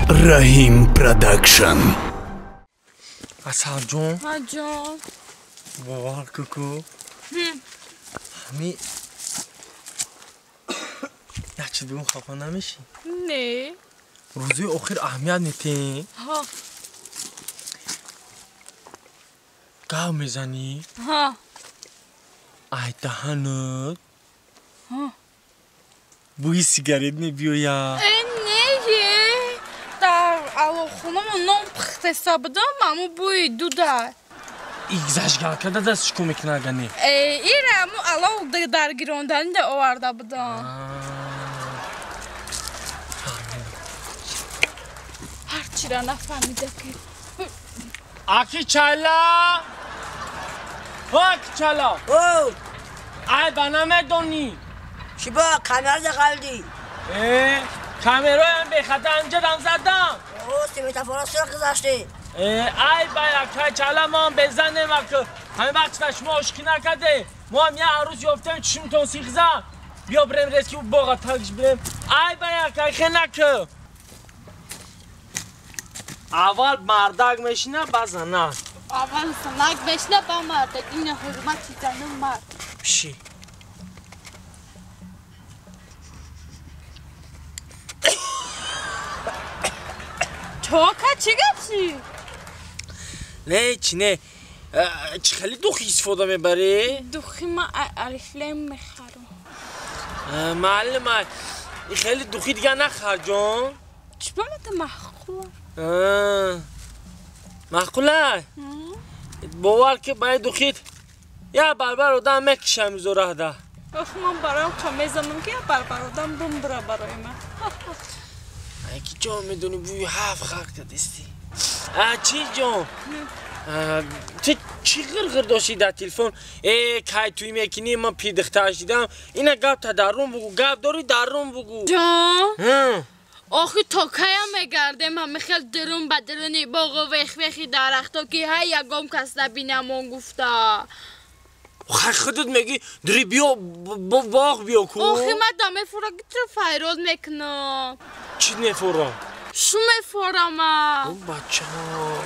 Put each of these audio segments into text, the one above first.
Rahim Production. Asal John. Ha John. Bawa kuku. Hami. Ya چی بگم خفه نمیشی؟ نه. روزی آخر اهمیت نیتی؟ ها. گاو میزنی؟ ها. ای دهنت. ها. بوی سیگارت نمی‌بیاید. نه. در خونم نام پخت حسابدم مامو بوی دوده. ایگزاش کرده دستش کمک نگنی. ایرامو الان در گیراندن ده آورده بودم. هرچی را نفهمیده که. آکی چالا. آکی چالا. او ای بنامه دونی. شبا کامera قلدی کاmerای هم به خطا اینجا دم زدم. او سیمتافورا سر گذاشتی ای باید چالا ما هم بزنیم که همه وقت شما عشقی نکرده ما هم یه عروس یافتیم چشم توصیق زن بیا بریم رسکی و باقا تاکش بریم ای باید خیلی نکه اول مردک میشینه بزنه اول سنگ بشنه با مرد این حرمتی زنم مرد بشی تو که چی گفتی؟ نه چی نه چی خیلی دوخی استفاده میبری؟ دوخی ما عرفلیم میخرم معلمه این خیلی دوخی دیگه نخر جان چی بامت محقول؟ محقوله؟ باور که باید دوخید یا بربر آدم مکشم زوره ده من برایم کمیزم که بربر آدم بوم برا برای من اگه جان میدونی بوی هفت خاک دستی چی جان؟ تو چی غرغر داشتی در تلفن؟ که توی میکنی من پیدخترش دیدم اینه گفت تا در روم بگو گفت داری در روم بگو جان؟ آخی تا کیا میگردم همه خیلی درون بدرونی باغ و وخی درختا که های یکم کس نبینم گفته خیلی خودت میگی داری بیا باغ بیا کو آخی من دامه فورا گیتر فایرال میکنم چی نفورم؟ شو میفورم اون بچه ها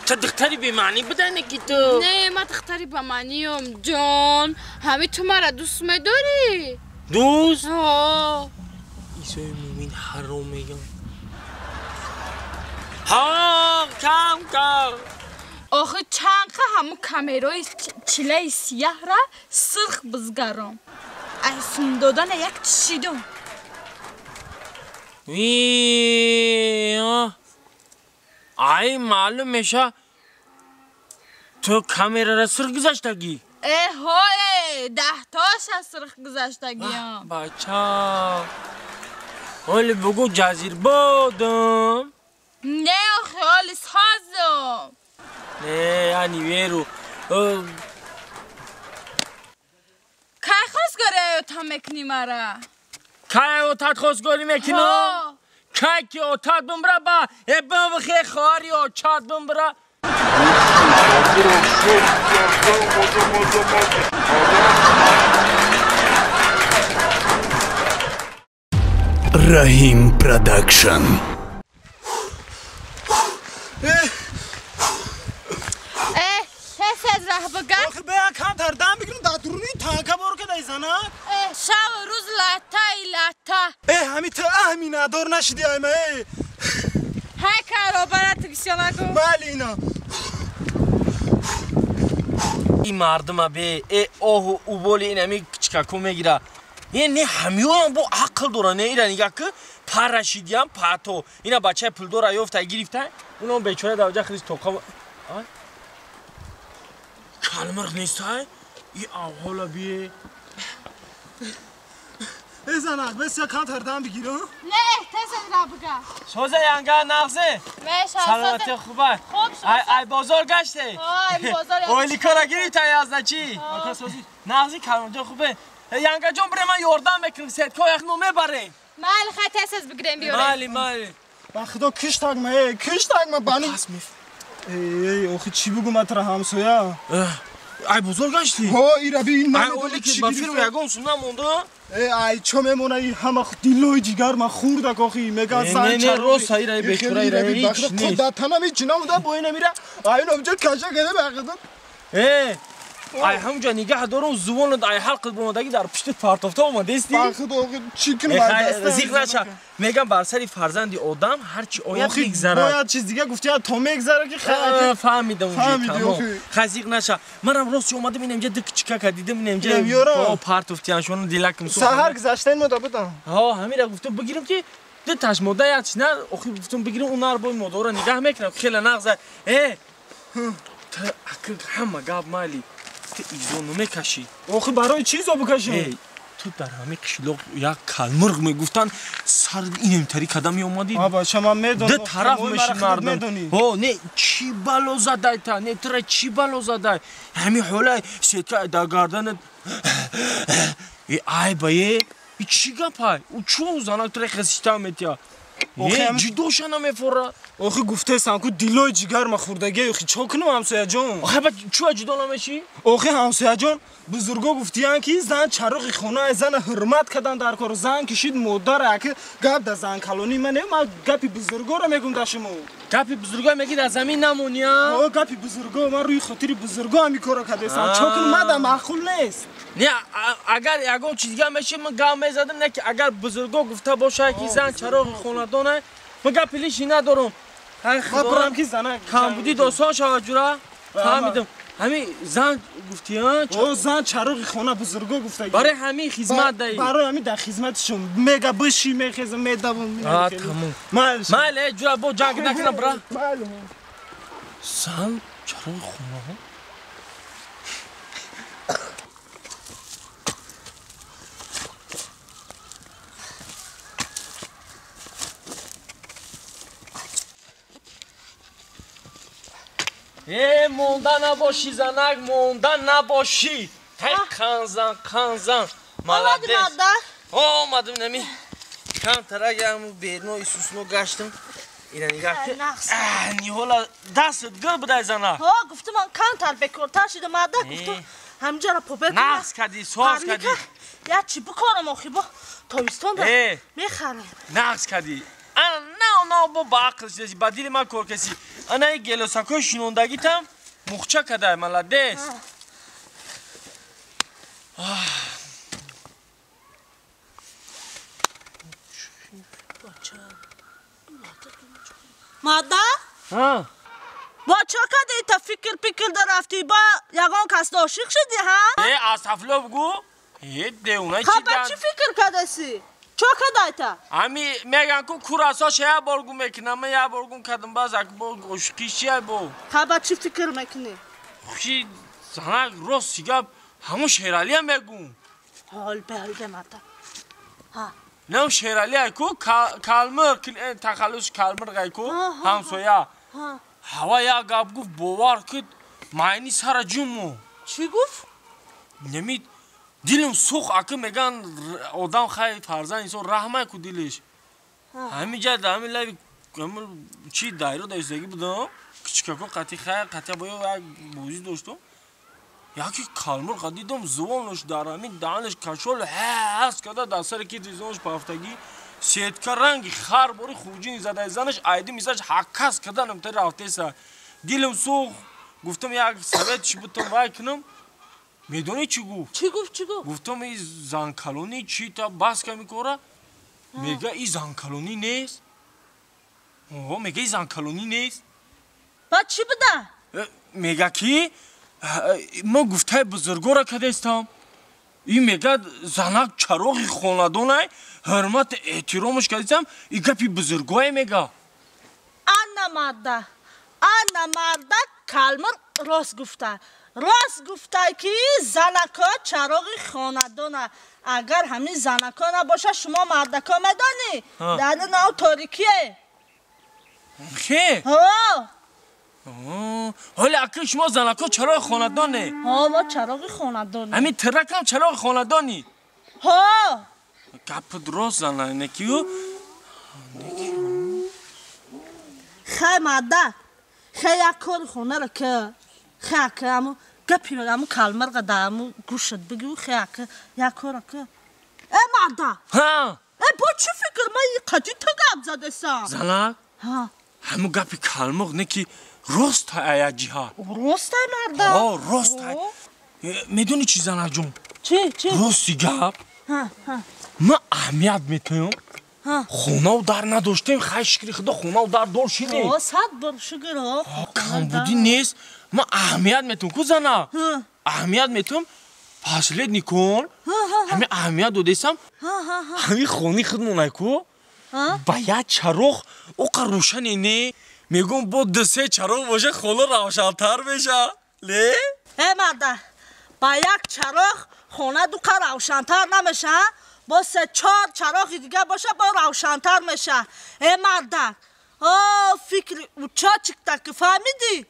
تا دختری به معنی بدنه که تو نه من دختری به معنیم جان همه تو مرا دوست میداری دوست؟ ها ایسای مومین حرام میگم ها کم آخه چند همون کامیرای چله سیاه را سرخ بزگرم ایسون دادن یک چیدم ای معلوم میشه تو کامیرا را سرخ گذاشتگی های 10 تاش از سرخ گذاشتگیم بچه ولی بگو جزیر بودم نه آخه حالی سازم نه یعنی ویرو که خواستگاره تا مکنی مرا که اوتاد خواستگاری میکنم که اوتاد بمبرا با ابن بخی خواری اوتاد بمبرا Rahim Production. از راه بگم آخه بیا کم تردم بگیرم دادرونی تانکا بارو که دایزنه شب و روز لطه همی تا اهمی ندار نشدی ایمه های کارو برات کشیانه کن بله اینا این مردم به اوه او بولی این همی کچکاکو میگیره یعنی همیو هم با عقل دارن ایران نگاه که پرشیدی هم پاتو اینا بچه پول داره یافته گرفتن اونا هم بیچاره دوجه خریز توقع کلمرخ نیست های این حالا بیه زنک بس یا کم تردم بگیرم نه احتاس از راه بگم سوزه ینگه نغزه سلامتی خوبه ای بازار گشته ای بازار اولی کارا گرفته یازده چی نغزی کلمرخ خوبه ینگه جون بره من یاردم بکنم سید که یک نومه بره مال خط از بگیرم بیاره مالی با خدا کش تاگمه بانی ای آخه چی بگو من تر همسویا ای بزرگ گشتی ها ایرا ببین ای اولی که با فیلم یگان سونا مونده ای چه میمونه این همه دیلوی جگر ما خورده کوخی میگه زن نه راست ایرا بیچاره ایرا هیچ نیست خدا تنم هیچ نموده بوی نمیره ای نمجا کشه گده بقیدن ای همونجا نگه دارم زبان ای حلقت بومدگی در پشت پارتافتا اومده استی بخد آقا چیکن مرد زیق نشه میگم بر سری فرزندی آدم هرچی آید میگذره باید چیز دیگه گفتی تا میگذره که خیلی فهمیدم اونجا تمام خزیق نشه منم راست اومدم اینم اینجا دک چیکا دیدم اینم با پارتافتیانشون دیلکم سحر گذشته این مدت بودم ها همین را گفتم بگیرم که ده تاش مدت نه آخه گفتم بگیرم اون رو با مدار نگاه میکنم خیلی نغزه اکل همه گاب مالی تو ایزونو میکشی آخه برای چیزا بکشی تو در همه قشلاق یک کلمرغ میگفتن سر اینم طری قدم اومدی بابا شما میدونی ده طرف میشی مردم ها نه چی بالا زدای تا نه ترا چی بالا زدای همین حوله سیتا دا گاردن ای بای چی گپای او چو زانا تر خسیستم متیا جدوش نمیفوره آخه گفته سانکو دیلوی جگر ما خوردگی آخه چا کنم همسایه جان آخه با چو جدو نمیشی آخه همسایه جان بزرگا گفتیان که زن چراغ خونه زن حرمت کردن در کار زن کشید مادر که گپ در زن کلونی منه ما گپی بزرگا رو میگم در شما گپی بزرگا میگی در زمین نمونیا گپی بزرگا من روی خاطر بزرگا همی کارا کرده سان چا کنم مدام معقول نیست نه اگر یگان چیز دیگه میشه من گام میزدم نه که اگر بزرگا گفته باشه که زن چراغ خونه دونه من گپیلیشی ندارم ما برام کی زنه کم بودی داستان شود جورا فهمیدم همین زن گفتی ها زن چراغ خونه بزرگا گفته برای همین خدمت دهی برای همین در خدمتشون میگه بشی میخیزم میدوم تمام ماله جورا با جنگ نکنم برا زن چراغ خونه مونده نباشی زنک مونده نباشی خانزن آمدی مادر؟ آمدم نمی کم ترک همون بیرنو ایسوسنو گشتم اینا نگاه که نیولا دستت گل بدای زنک گفتم من کم تر بکرتر شده مادر گفتم همجا را پوبه کنم نقص کردی سواز کردی یا چی بکارم آخی با تاویستان را میخرم نقص کردی نه با عقلش دیدی با دیل من کار کسی انا ای گلوساکو شنوندگی تم مخچه کده ملدس مادر؟ با چا کده تا فکر در رفتی با یگان کس عاشق شدی ها؟ اصفلو بگو دیونه چی با چی فکر کده سی؟ چا کده تا؟ امی میگن که کوراسا شیا بارگو میکنم من یا بارگو کردم باز اک با عشقیشیه با با چی فکر میکنی؟ خوشی زنک راست سیگاب همون شیرالی هم میگون حال به مادر نه شیرالی های که کلمر تخلص کلمر گای که همسویا هوا یا گاب گفت باور کد معنی سر جمو چی گفت؟ نمید دیلم سوخ اکه میگن آدم خیلی فرزن اینسان رحمه که دیلش همین جد همین لایو چی دایره دایستگی بودم کچکاکو قطی خیلی قطی باید یک بوزی داشتم یکی کلمر قدیدم زبانش در همین دهنش کشول هست کده در سر کی دیزانش پافتگی سیدکا رنگی خر باری خوجی زده زنش ایدی میزش حکاس کده نمتر رفته سا دیلم سوخ گفتم یک سویت چی بودم وای کنم میدونی چی گفت؟ چی گفت؟ گفتم این زن کلونی چی تا بس که میکنه؟ میگه این زن کلونی نیست میگه این زن کلونی نیست بعد چی بوده؟ میگه کی؟ ما گفته بزرگو را کده استم این میگه زنک چراغی خاندانه حرمت احترامش کردیم این گپی بزرگوه میگه انا مرده کلمر راست گفته که زنکا چراغی خاندانه اگر همین زنکا نباشه شما مردکا میدانی در ناو تاریکیه خی؟ حالا اکر شما زنکا چراغ خاندانه ما چراغ خاندانه همین ترک هم چراغ خاندانی گپ درست زنه نکیو خیلی ماده خیلی یک کار خونه را که خیلی همون گپی بگم کالمرغ دامو گوشت بگو خیاکه یا کارکه مردا ها با چی فکر من قدی تو گپ زده سام زنک ها همو گپی کالمرغ نه که راست های جیها راست مردا راست های میدونی چی زنک جون چی راستی گپ ها من اهمیت میتونم خونه و در نداشتیم خیلی شکری خدا خونه و در دار شدیم صد بار شکر ها کم بودی نیست من اهمیت میتونم کو زنک اهمیت میتونم فاصله نیکن همه اهمیت دو دیسم همه خونی خودمونه کو باید چراغ اوقا روشنی نه میگم با دسته چراغ باشه خونه روشن‌تر بشه لی؟ مردا با یک چراغ خونه دوکا روشن‌تر نمیشه با 3-4 چراغ دیگه باشه با روشن‌تر میشه مردا فکر اوچا چکتا که فهمیدی؟